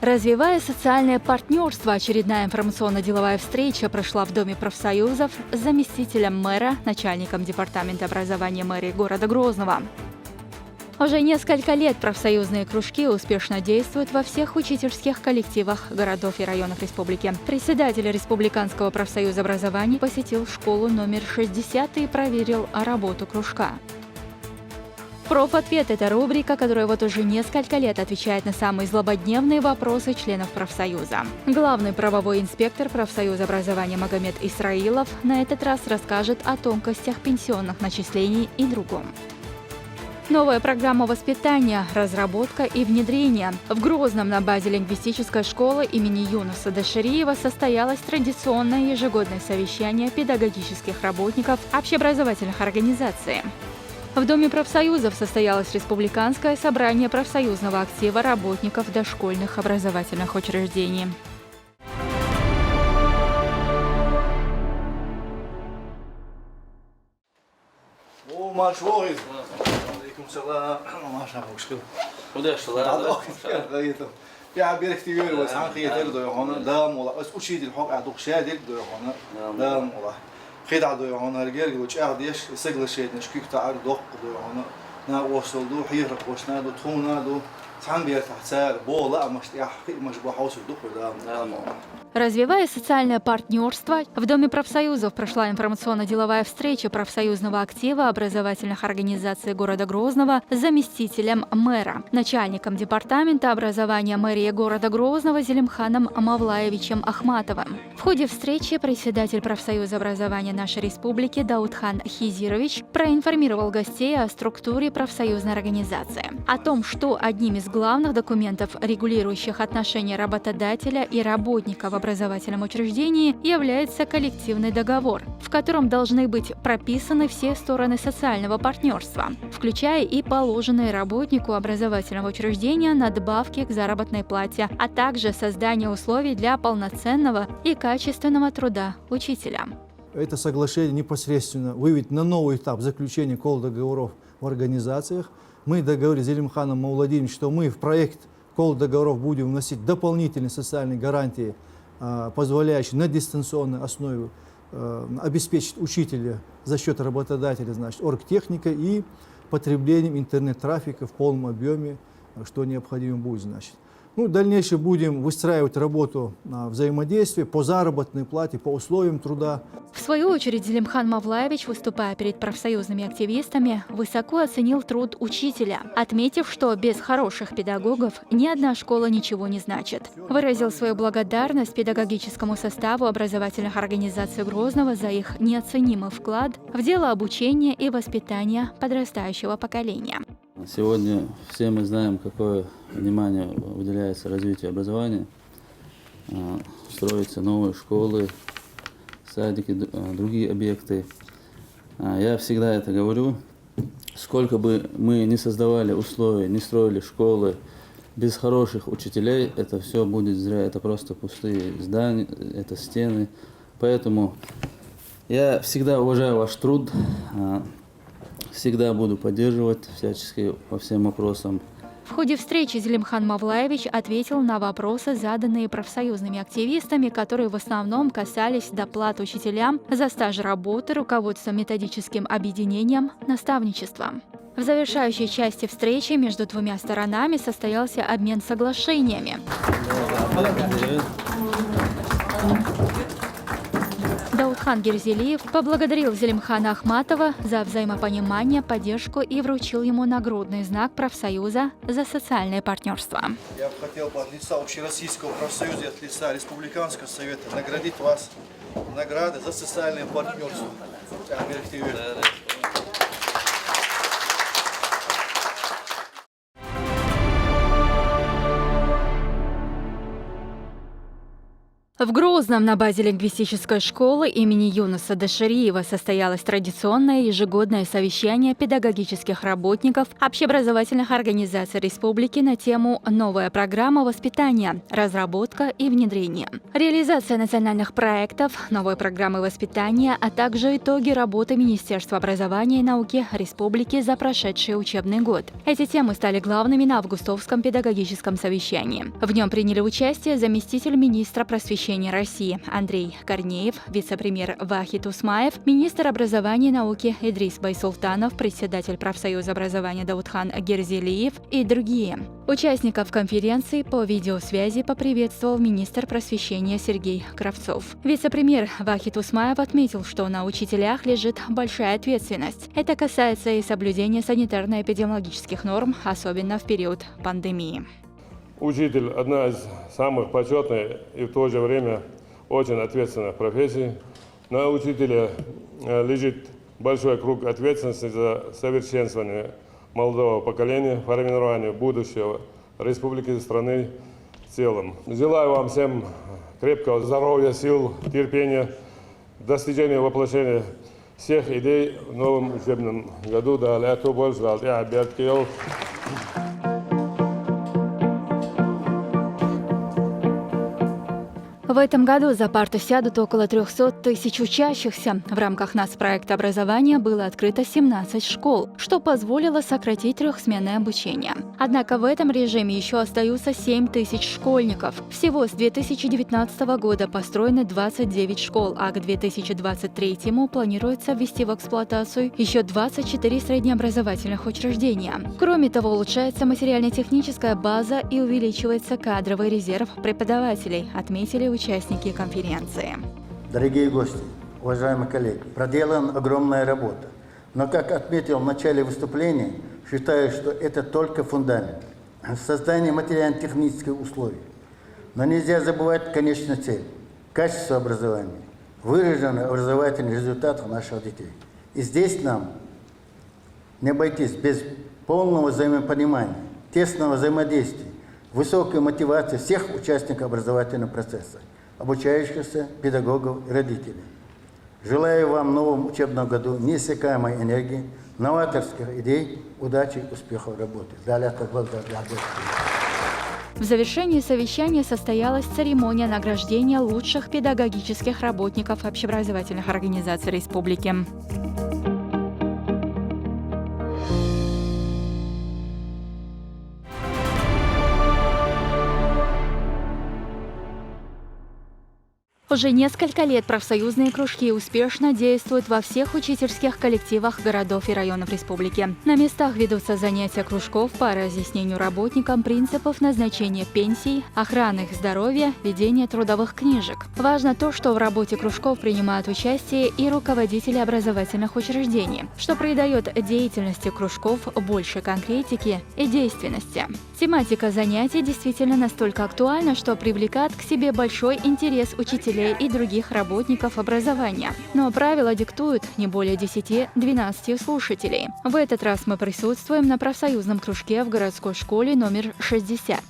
Развивая социальное партнерство, очередная информационно-деловая встреча прошла в Доме профсоюзов с заместителем мэра, начальником департамента образования мэрии города Грозного. Уже несколько лет профсоюзные кружки успешно действуют во всех учительских коллективах городов и районов республики. Председатель Республиканского профсоюза образования посетил школу номер 60 и проверил работу кружка. Профответ – это рубрика, которая вот уже несколько лет отвечает на самые злободневные вопросы членов профсоюза. Главный правовой инспектор профсоюза образования Магомед Исраилов на этот раз расскажет о тонкостях пенсионных начислений и другом. Новая программа воспитания, разработка и внедрение. В Грозном на базе лингвистической школы имени Юнуса Дашириева состоялось традиционное ежегодное совещание педагогических работников общеобразовательных организаций. В Доме профсоюзов состоялось республиканское собрание профсоюзного актива работников дошкольных образовательных учреждений. خدع دويهون هرجر وش أعديش سجل شيء نشكيك تعرض ضق دويهون نا وصل دو حيرك وشنا دو تخونا دو سان بيرتاح سعر بولا مش تحقيق مش بحوس الدق ده. Развивая социальное партнерство, в Доме профсоюзов прошла информационно-деловая встреча профсоюзного актива образовательных организаций города Грозного с заместителем мэра, начальником департамента образования мэрии города Грозного Зелимханом Мавлаевичем Ахматовым. В ходе встречи председатель профсоюза образования нашей республики Даудхан Хизирович проинформировал гостей о структуре профсоюзной организации, о том, что одним из главных документов, регулирующих отношения работодателя и работника в образовательном учреждении, является коллективный договор, в котором должны быть прописаны все стороны социального партнерства, включая и положенные работнику образовательного учреждения надбавки к заработной плате, а также создание условий для полноценного и качественного труда учителя. Это соглашение непосредственно выведет на новый этап заключения колл-договоров в организациях. Мы договорились с Зелимханом Мавладимировичем, что мы в проект колл-договоров будем вносить дополнительные социальные гарантии, позволяющие на дистанционной основе обеспечить учителя за счет работодателя, значит, оргтехника и потреблением интернет-трафика в полном объеме, что необходимо будет, значит. Ну, в дальнейшем будем выстраивать работу взаимодействия по заработной плате, по условиям труда. В свою очередь, Зелимхан Мавлаевич, выступая перед профсоюзными активистами, высоко оценил труд учителя, отметив, что без хороших педагогов ни одна школа ничего не значит. Выразил свою благодарность педагогическому составу образовательных организаций Грозного за их неоценимый вклад в дело обучения и воспитания подрастающего поколения. Сегодня все мы знаем, какое внимание уделяется развитию образования. Строятся новые школы, садики, другие объекты. Я всегда это говорю. Сколько бы мы ни создавали условия, не строили школы, без хороших учителей это все будет зря. Это просто пустые здания, это стены. Поэтому я всегда уважаю ваш труд. Всегда буду поддерживать всячески по всем вопросам. В ходе встречи Зелимхан Мавлаевич ответил на вопросы, заданные профсоюзными активистами, которые в основном касались доплат учителям за стаж работы, руководством методическим объединением, наставничеством. В завершающей части встречи между двумя сторонами состоялся обмен соглашениями. Даудхан Герзелиев поблагодарил Зелимхана Ахматова за взаимопонимание, поддержку и вручил ему нагрудный знак профсоюза за социальное партнерство. Я бы хотел от лица Общероссийского профсоюза и от лица Республиканского совета наградить вас наградой за социальное партнерство. В Грозном на базе лингвистической школы имени Юнуса Дашириева состоялось традиционное ежегодное совещание педагогических работников общеобразовательных организаций республики на тему «Новая программа воспитания. Разработка и внедрение». Реализация национальных проектов, новой программы воспитания, а также итоги работы Министерства образования и науки республики за прошедший учебный год. Эти темы стали главными на августовском педагогическом совещании. В нем приняли участие заместитель министра просвещения России Андрей Корнеев, вице-премьер Вахид Усмаев, министр образования и науки Идрис Байсултанов, председатель профсоюза образования Даудхан Герзелиев и другие. Участников конференции по видеосвязи поприветствовал министр просвещения Сергей Кравцов. Вице-премьер Вахид Усмаев отметил, что на учителях лежит большая ответственность. Это касается и соблюдения санитарно-эпидемиологических норм, особенно в период пандемии. Учитель – одна из самых почетных и в то же время очень ответственных профессий. На учителя лежит большой круг ответственности за совершенствование молодого поколения, формирование будущего республики и страны в целом. Желаю вам всем крепкого здоровья, сил, терпения, достижения воплощения всех идей в новом учебном году. В этом году за парту сядут около 300 тысяч учащихся. В рамках нацпроекта образования было открыто 17 школ, что позволило сократить трехсменное обучение. Однако в этом режиме еще остаются 7 тысяч школьников. Всего с 2019 года построены 29 школ, а к 2023 планируется ввести в эксплуатацию еще 24 среднеобразовательных учреждения. Кроме того, улучшается материально-техническая база и увеличивается кадровый резерв преподавателей, отметили участники конференции. Дорогие гости, уважаемые коллеги, проделана огромная работа. Но, как отметил в начале выступления, считаю, что это только фундамент. Создание материально-технических условий. Но нельзя забывать конечную цель – качество образования, выраженный образовательный результат наших детей. И здесь нам не обойтись без полного взаимопонимания, тесного взаимодействия, высокой мотивации всех участников образовательного процесса, обучающихся, педагогов и родителей. Желаю вам в новом учебном году неиссякаемой энергии, новаторских идей, удачи и успехов в работе. В завершении совещания состоялась церемония награждения лучших педагогических работников общеобразовательных организаций республики. Уже несколько лет профсоюзные кружки успешно действуют во всех учительских коллективах городов и районов республики. На местах ведутся занятия кружков по разъяснению работникам принципов назначения пенсий, охраны их здоровья, ведения трудовых книжек. Важно то, что в работе кружков принимают участие и руководители образовательных учреждений, что придает деятельности кружков больше конкретики и действенности. Тематика занятий действительно настолько актуальна, что привлекает к себе большой интерес учителей и других работников образования. Но правила диктуют не более 10-12 слушателей. В этот раз мы присутствуем на профсоюзном кружке в городской школе номер 60.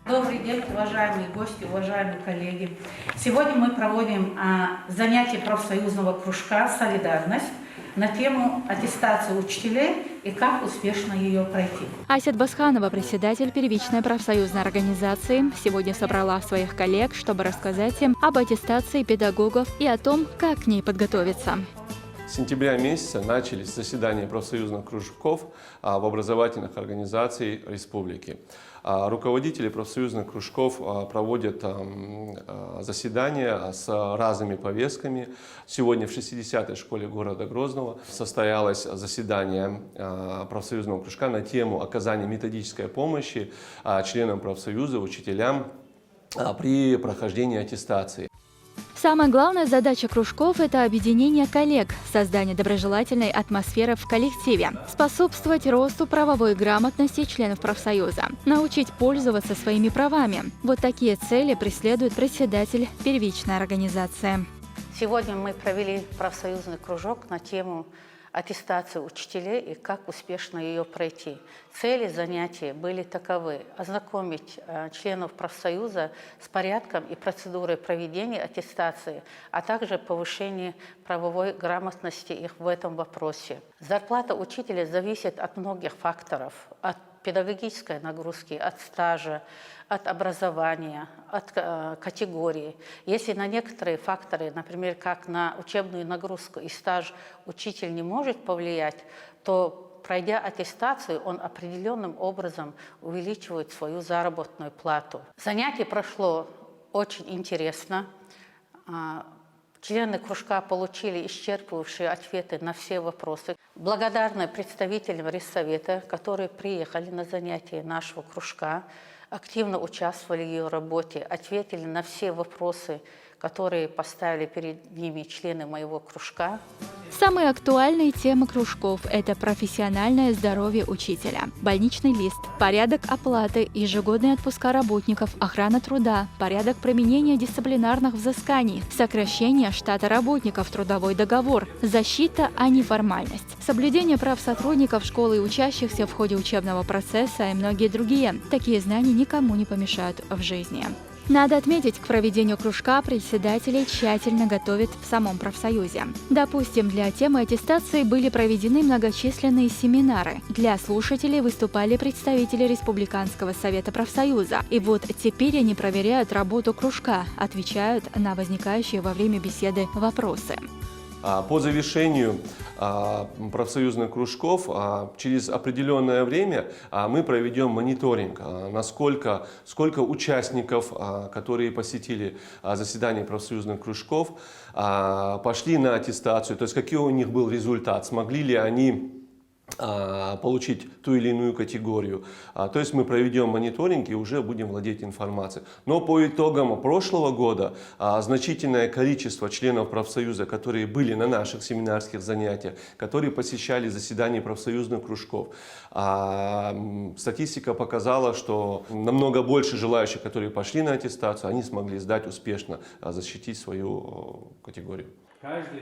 Добрый день, уважаемые гости, уважаемые коллеги. Сегодня мы проводим занятие профсоюзного кружка «Солидарность» на тему аттестации учителей и как успешно ее пройти. Асет Басханова, председатель первичной профсоюзной организации, сегодня собрала своих коллег, чтобы рассказать им об аттестации педагогов и о том, как к ней подготовиться. С сентября месяца начались заседания профсоюзных кружков в образовательных организациях республики. Руководители профсоюзных кружков проводят заседания с разными повестками. Сегодня в 60-й школе города Грозного состоялось заседание профсоюзного кружка на тему оказания методической помощи членам профсоюза, учителям при прохождении аттестации. Самая главная задача кружков – это объединение коллег, создание доброжелательной атмосферы в коллективе, способствовать росту правовой грамотности членов профсоюза, научить пользоваться своими правами. Вот такие цели преследует председатель первичной организации. Сегодня мы провели профсоюзный кружок на тему аттестацию учителей и как успешно ее пройти. Цели занятий были таковы: ознакомить членов профсоюза с порядком и процедурой проведения аттестации, а также повышение правовой грамотности их в этом вопросе. Зарплата учителя зависит от многих факторов: от педагогической нагрузки, от стажа, от образования, от категории. Если на некоторые факторы, например, как на учебную нагрузку и стаж, учитель не может повлиять, то, пройдя аттестацию, он определенным образом увеличивает свою заработную плату. Занятие прошло очень интересно. Члены кружка получили исчерпывающие ответы на все вопросы. Благодарны представителям Рейссовета, которые приехали на занятия нашего кружка, активно участвовали в ее работе, ответили на все вопросы, которые поставили перед ними члены моего кружка. Самые актуальные темы кружков – это профессиональное здоровье учителя, больничный лист, порядок оплаты, ежегодные отпуска работников, охрана труда, порядок применения дисциплинарных взысканий, сокращение штата работников, трудовой договор, защита, а не формальность, соблюдение прав сотрудников школы и учащихся в ходе учебного процесса и многие другие. Такие знания никому не помешают в жизни. Надо отметить, к проведению кружка председатели тщательно готовят в самом профсоюзе. Допустим, для темы аттестации были проведены многочисленные семинары. Для слушателей выступали представители Республиканского совета профсоюза. И вот теперь они проверяют работу кружка, отвечают на возникающие во время беседы вопросы. По завершению профсоюзных кружков через определенное время мы проведем мониторинг, сколько участников, которые посетили заседание профсоюзных кружков, пошли на аттестацию, то есть какой у них был результат, смогли ли они получить ту или иную категорию. То есть мы проведем мониторинг и уже будем владеть информацией. Но по итогам прошлого года значительное количество членов профсоюза, которые были на наших семинарских занятиях, которые посещали заседания профсоюзных кружков, статистика показала, что намного больше желающих, которые пошли на аттестацию, они смогли сдать успешно, защитить свою категорию.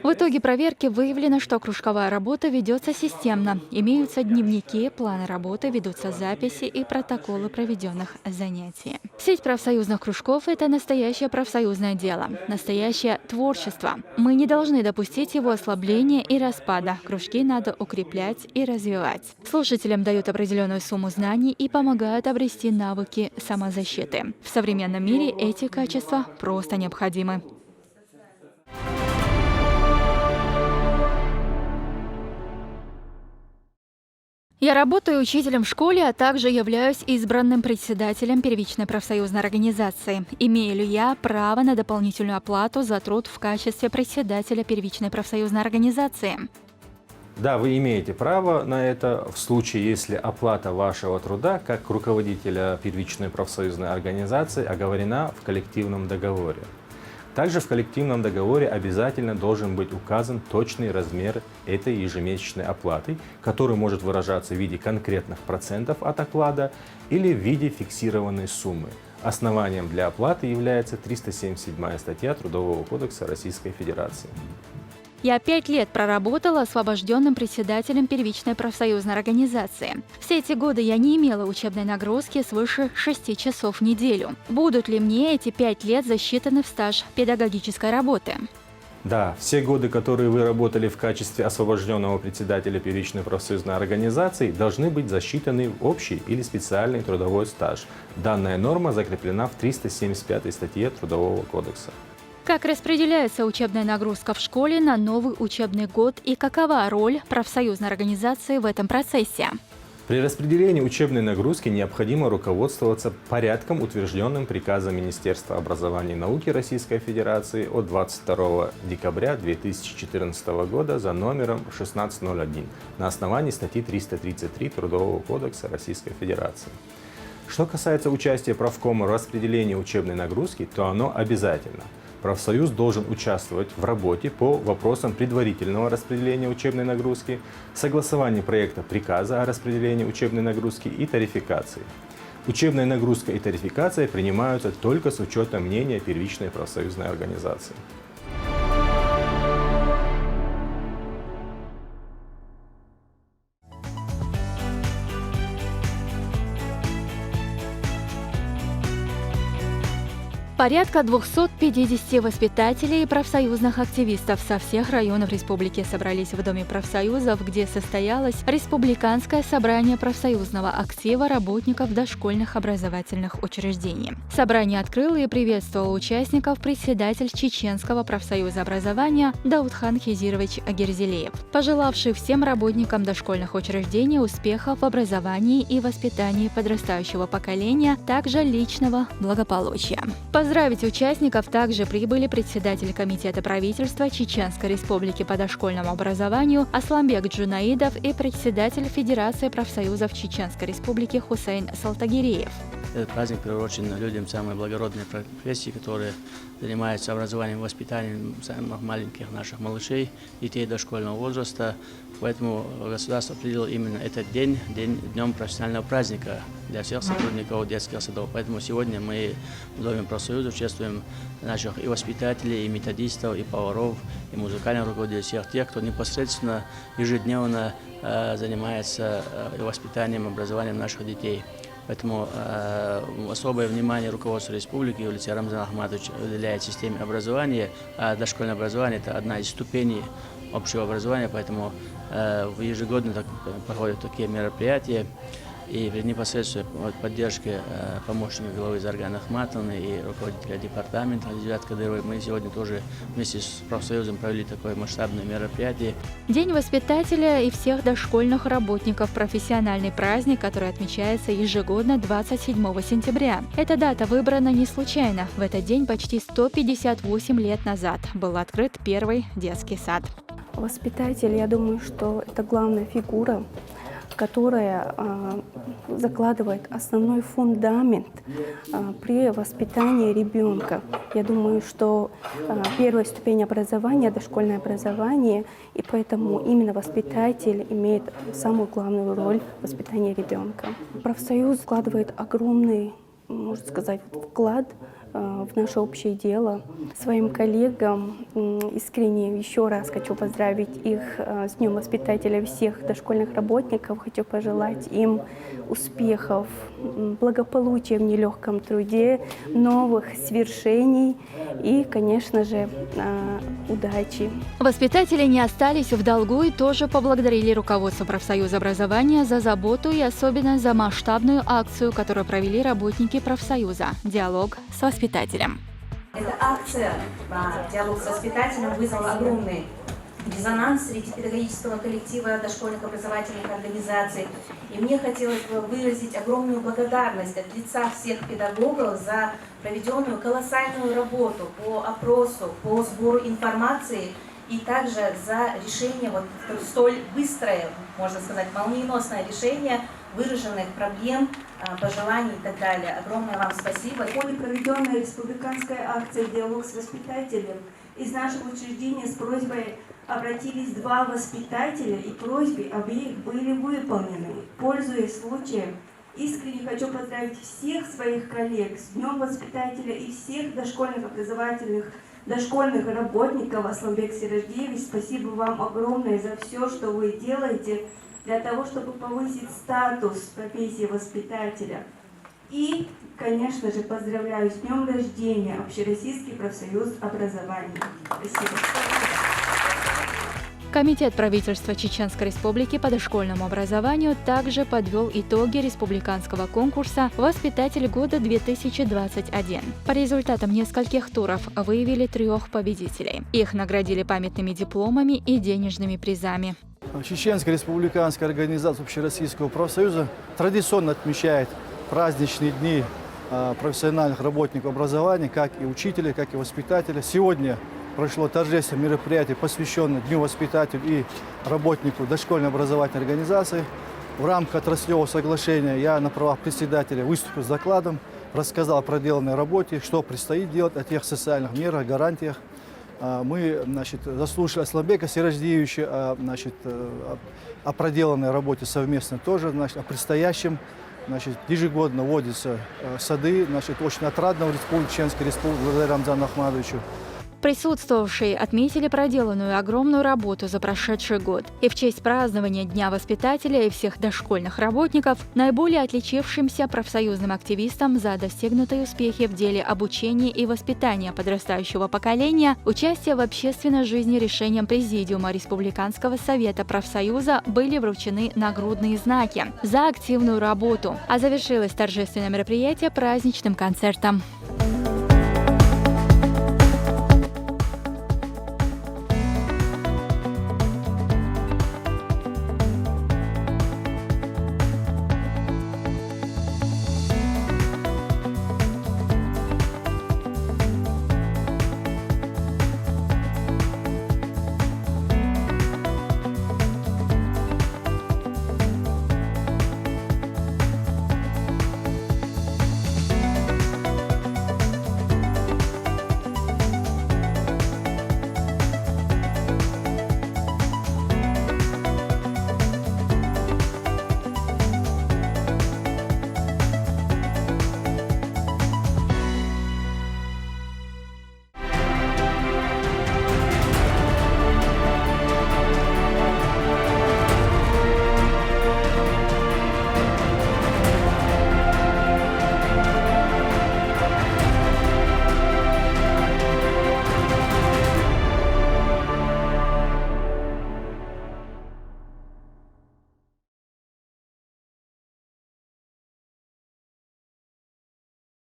В итоге проверки выявлено, что кружковая работа ведется системно. Имеются дневники, планы работы, ведутся записи и протоколы проведенных занятий. Сеть профсоюзных кружков – это настоящее профсоюзное дело, настоящее творчество. Мы не должны допустить его ослабления и распада. Кружки надо укреплять и развивать. Слушателям дают определенную сумму знаний и помогают обрести навыки самозащиты. В современном мире эти качества просто необходимы. Я работаю учителем в школе, а также являюсь избранным председателем первичной профсоюзной организации. Имею ли я право на дополнительную оплату за труд в качестве председателя первичной профсоюзной организации? Да, вы имеете право на это в случае, если оплата вашего труда как руководителя первичной профсоюзной организации оговорена в коллективном договоре. Также в коллективном договоре обязательно должен быть указан точный размер этой ежемесячной оплаты, который может выражаться в виде конкретных процентов от оклада или в виде фиксированной суммы. Основанием для оплаты является 377 статья Трудового кодекса Российской Федерации. Я 5 лет проработала освобожденным председателем первичной профсоюзной организации. Все эти годы я не имела учебной нагрузки свыше 6 часов в неделю. Будут ли мне эти 5 лет засчитаны в стаж педагогической работы? Да, все годы, которые вы работали в качестве освобожденного председателя первичной профсоюзной организации, должны быть засчитаны в общий или специальный трудовой стаж. Данная норма закреплена в 375 статье Трудового кодекса. Как распределяется учебная нагрузка в школе на новый учебный год и какова роль профсоюзной организации в этом процессе? При распределении учебной нагрузки необходимо руководствоваться порядком, утвержденным приказом Министерства образования и науки Российской Федерации от 22 декабря 2014 года за номером 1601 на основании статьи 333 Трудового кодекса Российской Федерации. Что касается участия правкома в распределении учебной нагрузки, то оно обязательно. Профсоюз должен участвовать в работе по вопросам предварительного распределения учебной нагрузки, согласования проекта приказа о распределении учебной нагрузки и тарификации. Учебная нагрузка и тарификация принимаются только с учетом мнения первичной профсоюзной организации. Порядка 250 воспитателей и профсоюзных активистов со всех районов республики собрались в Доме профсоюзов, где состоялось Республиканское собрание профсоюзного актива работников дошкольных образовательных учреждений. Собрание открыл и приветствовал участников председатель Чеченского профсоюза образования Даудхан Хизирович Герзелеев, пожелавший всем работникам дошкольных учреждений успехов в образовании и воспитании подрастающего поколения, также личного благополучия. Поздравить участников также прибыли председатель Комитета правительства Чеченской Республики по дошкольному образованию Асламбек Джунаидов и председатель Федерации профсоюзов Чеченской Республики Хусейн Салтагиреев. Этот праздник приурочен людям самой благородной профессии, которые занимаются образованием и воспитанием самых маленьких наших малышей, детей дошкольного возраста. Поэтому государство определило именно этот день днем профессионального праздника для всех сотрудников детских садов. Поэтому сегодня мы в Доме профсоюза чествуем наших и воспитателей, и методистов, и поваров, и музыкальных руководителей, всех тех, кто непосредственно ежедневно занимается воспитанием, образованием наших детей. Поэтому особое внимание руководства республики в лице Рамзана Ахматовича уделяет системе образования, а дошкольное образование – это одна из ступеней общего образования, поэтому ежегодно проходят такие мероприятия. И при непосредственной поддержке помощника главы Заргана Ахматовны и руководителя департамента Азизат Кадыровой мы сегодня тоже вместе с профсоюзом провели такое масштабное мероприятие. День воспитателя и всех дошкольных работников – профессиональный праздник, который отмечается ежегодно 27 сентября. Эта дата выбрана не случайно. В этот день почти 158 лет назад был открыт первый детский сад. Воспитатель, я думаю, что это главная фигура, которая закладывает основной фундамент при воспитании ребенка. Я думаю, что первая ступень образования – дошкольное образование, и поэтому именно воспитатель имеет самую главную роль в воспитании ребенка. Профсоюз вкладывает огромный, можно сказать, вклад в наше общее дело. Своим коллегам искренне еще раз хочу поздравить их с Днем воспитателя, всех дошкольных работников. Хочу пожелать им успехов, благополучия в нелегком труде, новых свершений и, конечно же, удачи. Воспитатели не остались в долгу и тоже поблагодарили руководство профсоюза образования за заботу и особенно за масштабную акцию, которую провели работники профсоюза «Диалог с воспитателем». Эта акция «Диалог с воспитателем» вызвала огромный резонанс среди педагогического коллектива дошкольных образовательных организаций. И мне хотелось бы выразить огромную благодарность от лица всех педагогов за проведенную колоссальную работу по опросу, по сбору информации и также за решение, столь быстрое, можно сказать, молниеносное решение выраженных проблем, пожеланий и так далее. Огромное вам спасибо. В ходе проведенной республиканской акции «Диалог с воспитателем» из нашего учреждения с просьбой обратились 2 воспитателя, и просьбы обеих были выполнены. Пользуясь случаем, искренне хочу поздравить всех своих коллег с Днем воспитателя и всех дошкольных образовательных дошкольных работников. Асламбек Сираждиевич, спасибо вам огромное за все, что вы делаете для того, чтобы повысить статус профессии воспитателя. И, конечно же, поздравляю с днем рождения Общероссийский профсоюз образования. Спасибо. Комитет правительства Чеченской Республики по дошкольному образованию также подвел итоги республиканского конкурса «Воспитатель года-2021». По результатам нескольких туров выявили 3 победителей. Их наградили памятными дипломами и денежными призами. Чеченская республиканская организация Общероссийского профсоюза традиционно отмечает праздничные дни профессиональных работников образования, как и учителей, как и воспитателей. Сегодня прошло торжественное мероприятие, посвященное Дню воспитателю и работнику дошкольной образовательной организации. В рамках отраслевого соглашения я на правах председателя выступил с докладом, рассказал о проделанной работе, что предстоит делать, о тех социальных мерах, гарантиях. Мы, заслушали Асламбека Сираждиевича, о проделанной работе совместно тоже, о предстоящем. Ежегодно вводятся сады, очень отрадно в Чеченской Республике, благодаря Рамзану Ахматовичу. Присутствовавшие отметили проделанную огромную работу за прошедший год. И в честь празднования Дня воспитателя и всех дошкольных работников, наиболее отличившимся профсоюзным активистам за достигнутые успехи в деле обучения и воспитания подрастающего поколения, участие в общественной жизни решением Президиума Республиканского совета профсоюза были вручены нагрудные знаки за активную работу. А завершилось торжественное мероприятие праздничным концертом.